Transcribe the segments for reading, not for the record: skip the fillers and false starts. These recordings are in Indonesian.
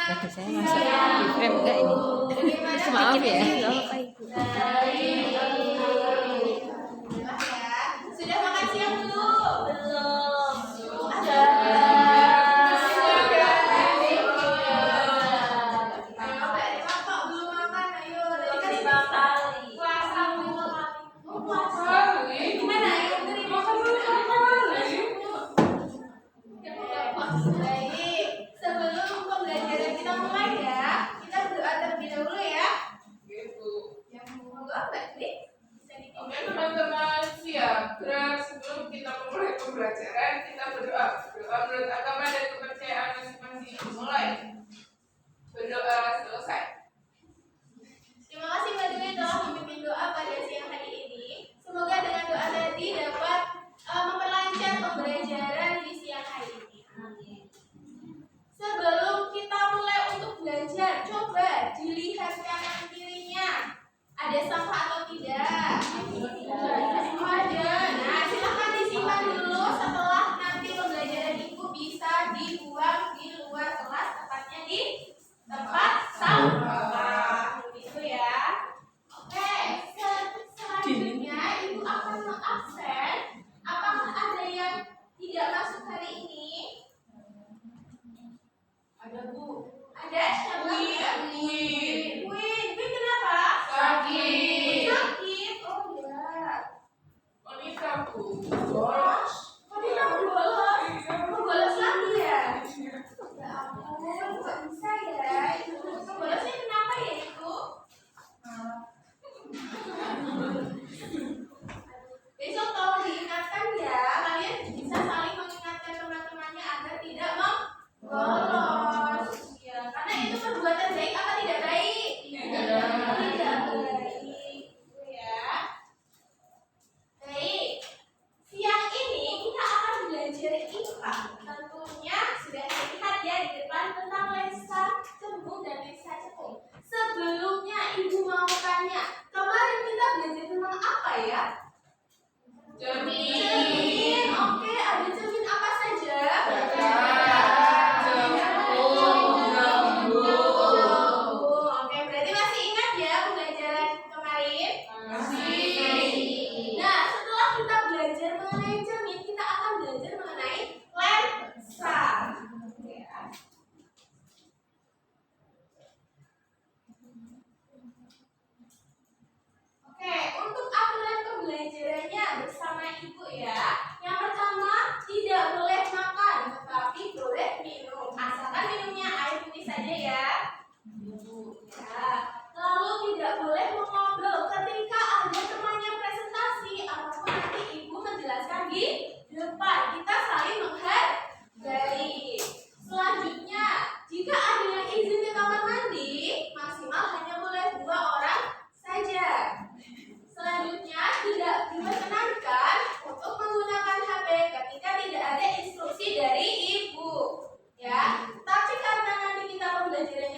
Baju saya masuk di frame enggak ini? Maaf ya, nggak apa-apa Ibu. Sudah makan siang belum? Belum. Baik, sebelum pembelajaran kita mulai ya, kita berdoa terlebih dahulu ya. Yang monggo Mbak Dwi, bisa dipimpin. Oke teman-teman, siap. Gerak sebelum kita memulai pembelajaran, kita berdoa. Berdoa menurut agama dan kepercayaan masing-masing. Mulai. Berdoa selesai. Terima kasih Mbak Dwi telah memimpin doa pada siang hari ini. Semoga dengan doa tadi dapat memperlancar pembelajaran di siang hari ini. Amin. Sebelum kita mulai untuk belajar, coba dilihat kanan kirinya. Ada sampah atau tidak? Ada. Nah, silakan disimpan dulu. Setelah nanti pembelajaran Ibu bisa dibuang di luar kelas, tepatnya di tempat sampah. Begitu ya. Oke, selanjutnya Ibu akan mengabsen. Apakah ada yang tidak masuk hari ini? Ada Bu. Ada siapa? Win. Win kenapa? Sakit. Sakit. Oh ya. Monika Bu. Bolos. Kok dia bolos? Mau bolos lagi ya? Ya ampun, kok bisa ya? Bolosnya kenapa ya itu? Besok tolong diingatkan ya. Kalian bisa saling mengingatkan teman-temannya agar tidak bolos. Ya, karena itu perbuatan baik apa tidak baik? Tidak baik. Itu ya. Baik. Siang ini kita akan belajar IPA. Tentunya sudah terlihat ya di depan tentang lensa cembung dan lensa cekung. Sebelumnya Ibu mau tanya, kemarin kita belajar tentang apa ya? Cermin. Oke, ada cermin apa saja? Oke, berarti masih ingat ya pembelajaran kemarin? Nah, setelah kita belajar mengenai cermin, kita akan belajar mengenai lensa. Ya. Oke, untuk aturan pembelajarannya bersama Ibu ya. Yang pertama, tidak boleh makan, tetapi boleh minum. Asalkan minumnya air putih saja ya. Ya. Lalu tidak boleh mengobrol ketika ada temannya presentasi ataupun nanti Ibu menjelaskan di depan. Kita saling menghargai. Selanjutnya, jika ada yang izin ke kamar mandi, maksimal hanya boleh 2 orang saja. Selanjutnya, tidak diperkenankan untuk menggunakan HP ketika tidak ada instruksi dari Ibu. Ya, tapi karena nanti kita pembelajaran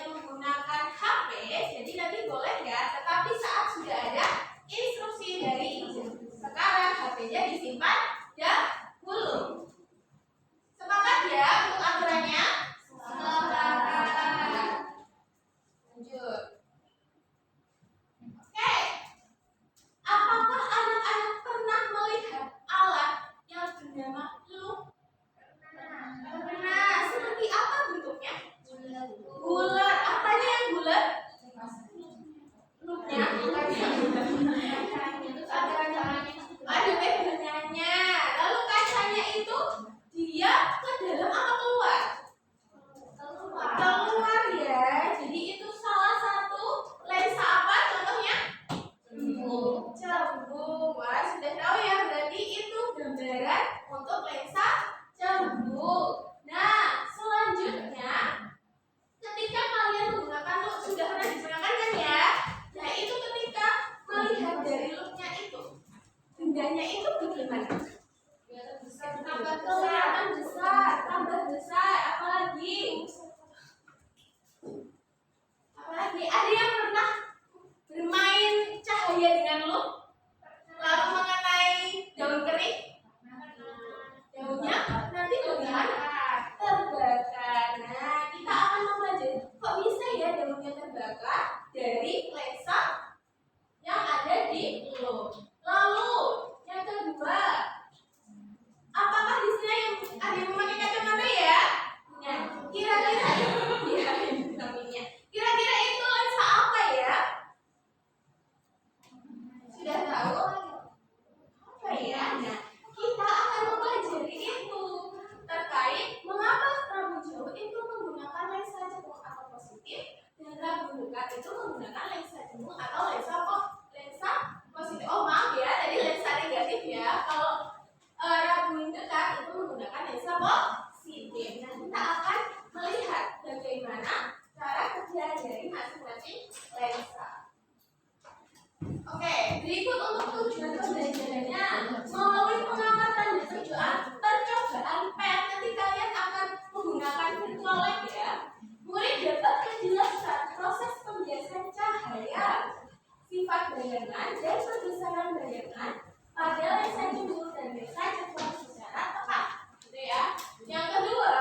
dari lensa yang ada di lo. Lalu yang kedua, apakah di sini ada yang memakai kacamata ya? Nah, kira-kira ya, namanya. Kira-kira itu lensa apa ya? Sudah tahu? Apa ya? Nah, kita akan mempelajari itu terkait mengapa rambu jauh itu menggunakan lensa cekung atau positif dan rambu dekat itu menggunakan lensa jauh atau lensa positif. Oh maaf ya, tadi lensa negatif ya. Kalau rambu dekat itu menggunakan lensa positif. Nah, kita akan melihat bagaimana cara kerja dari masing-masing lensa. Oke, berikut untuk tujuan pembelajarannya. Melalui pengamatan dan percobaan PET, nanti kalian akan menggunakan virtual lab ya. Murid dapat menjelaskan proses pembiasan cahaya, sifat bayangan dan perbesaran bayangan pada lensa jumbo dan lensa cekung secara tepat. Gitu ya. Yang kedua,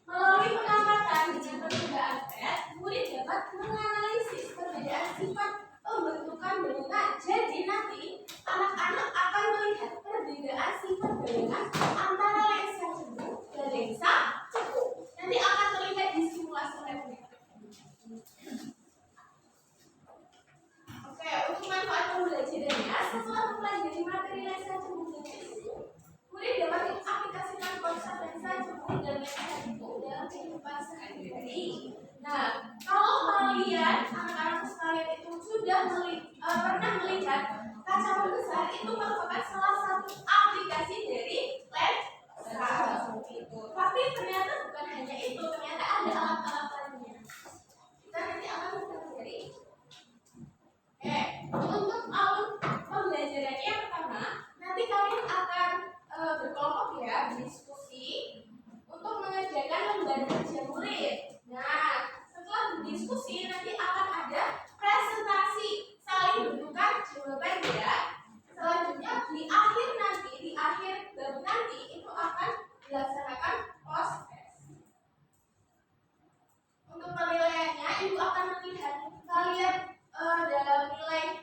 melalui pengamatan dan percobaan PET, murid dapat menganalisis perbedaan sifat pembentukan bayangan. Jadi nanti anak-anak akan melihat perbedaan sifat bayangan antara lensa jumbo dan lensa cekung. Nanti akan terlihat di simulasi labnya. Oke, untuk manfaat pembelajarannya, setelah mempelajari materi lensa jumbo dan cekung, murid dapat mengaplikasikan konsep lensa jumbo dan lensa cekung dalam kehidupan sehari-hari. Nah, kalau kalian anak-anak sekalian itu sudah pernah melihat kaca besar, itu merupakan salah satu aplikasi dari lensa itu. Tapi ternyata bukan hanya itu, ternyata ada alat-alat lainnya. Kita nanti akan mempelajari. Untuk alat pembelajarannya yang pertama, nanti kalian akan berkelompok ya, berdiskusi untuk mengerjakan lembar kerja murid. Nah, setelah berdiskusi nanti akan ada presentasi saling bertukar jawaban ya. Selanjutnya di akhir bab nanti itu akan dilaksanakan post test. Untuk penilaiannya, ibu akan melihat kalian dalam nilai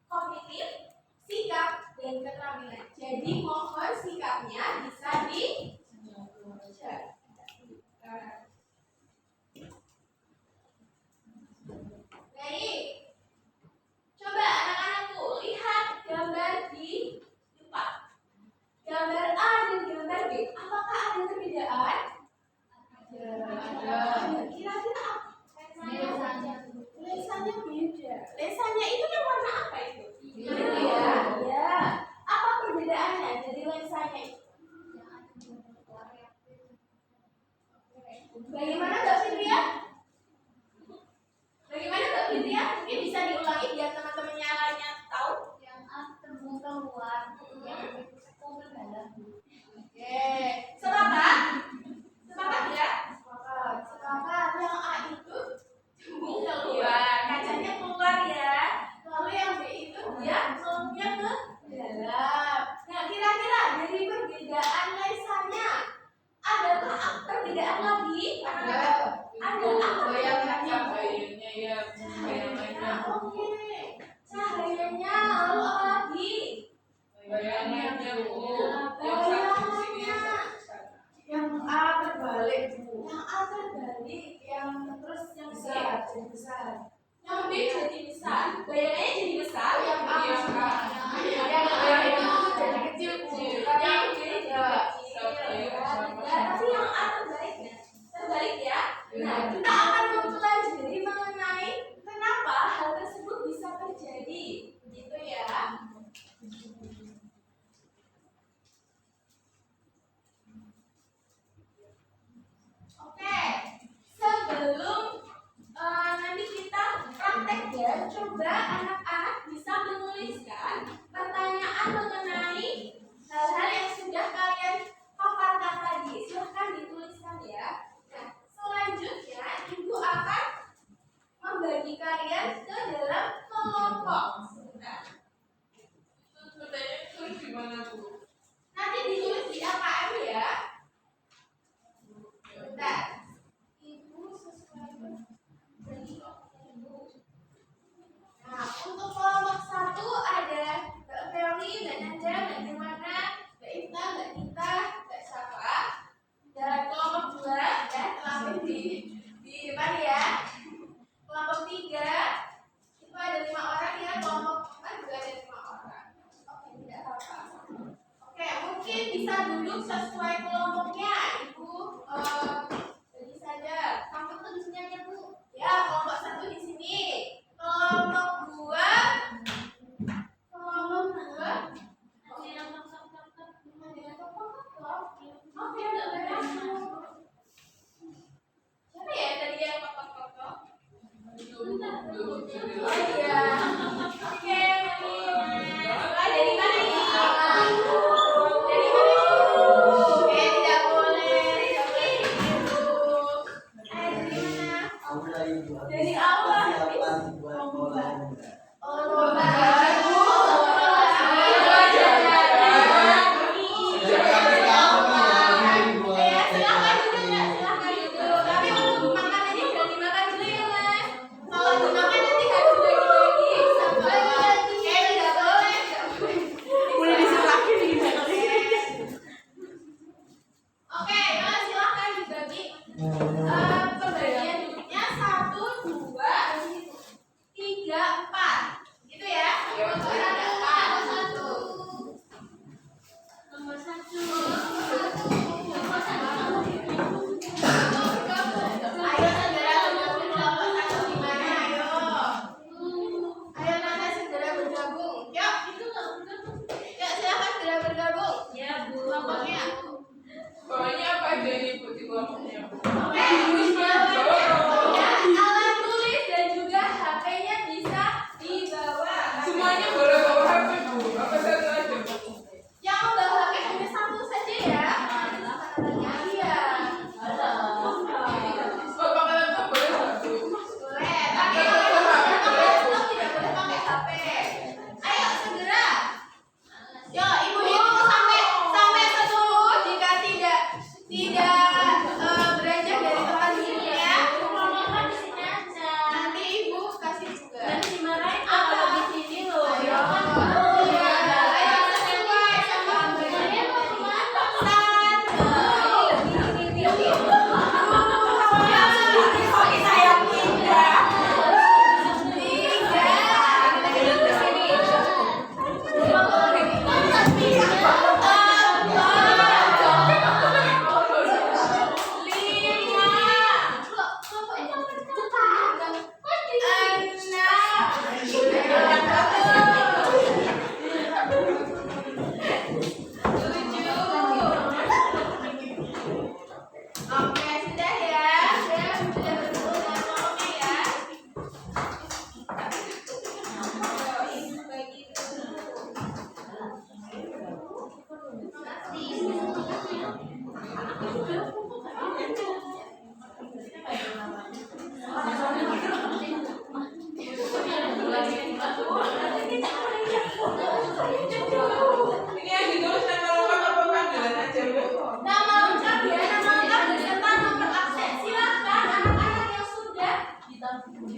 kognitif, sikap, dan keterampilan. Jadi mohon sikapnya bisa Baik. Coba anak-anakku lihat gambar di depan. Gambar A dan gambar B. Apakah ada perbedaan? Ada. Kira-kira apa? Lensanya beda. Lensanya itu yang warna apa itu? Biru ya. Ya. Apa perbedaannya dari lensanya itu? Bagaimana Mbak Fitria? Bagaimana Mbak Fitria? Mungkin bisa diulangi biar teman-temannya lainnya tahu. Yang A terbuka luar, yang B cekung ke dalam. Oke, sepakat? Sepakat ya? Sepakat. Sepakat. Yang A itu cembung keluar, kacanya keluar ya. Lalu yang B itu dia celupnya ke dalam. Nah, kira-kira dari perbedaan lensanya adakah perbedaan lagi? Ada. Apa cahayanya ya? Oke. Cahayanya lalu apa lagi? Bayangannya Bu. Yang A terbalik Bu. Yang A terbalik, yang terus yang besar jadi besar. Yang B jadi besar. Bayangannya jadi besar. Yang A yang A itu jadi kecil Bu. Yang B jadi kecil. Tapi yang A terbalik ya. Nah, kita akan mempelajari mengenai kenapa hal tersebut bisa terjadi, gitu ya. Oke, sebelum nanti kita praktek ya, coba anak-anak bisa menuliskan pertanyaan mengenai hal-hal yang sudah kalian paparkan tadi. Silahkan dituliskan ya. Nah, selanjutnya ibu akan membagi kalian ke dalam kelompok. Sebentar. Di depan ya. Kelompok 3 itu ada 5 orang ya. Kelompok 4 juga ada 5 orang. Oke, tidak apa-apa. Oke, mungkin bisa duduk sesuai kelompoknya. Ibu bagi saja. Kamu tuh di sini aja, Bu. Ya, kelompok 1 di sini. Kelompok 2. Kelompok 2. Oke, udah berhasil. Siapa ya tadi yang kotok-kotok? Oh iya. Oke, dari mana ini? Dari mana? Tidak boleh, tidak boleh begitu. Dari mana? Dari awal. Oh,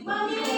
Panggil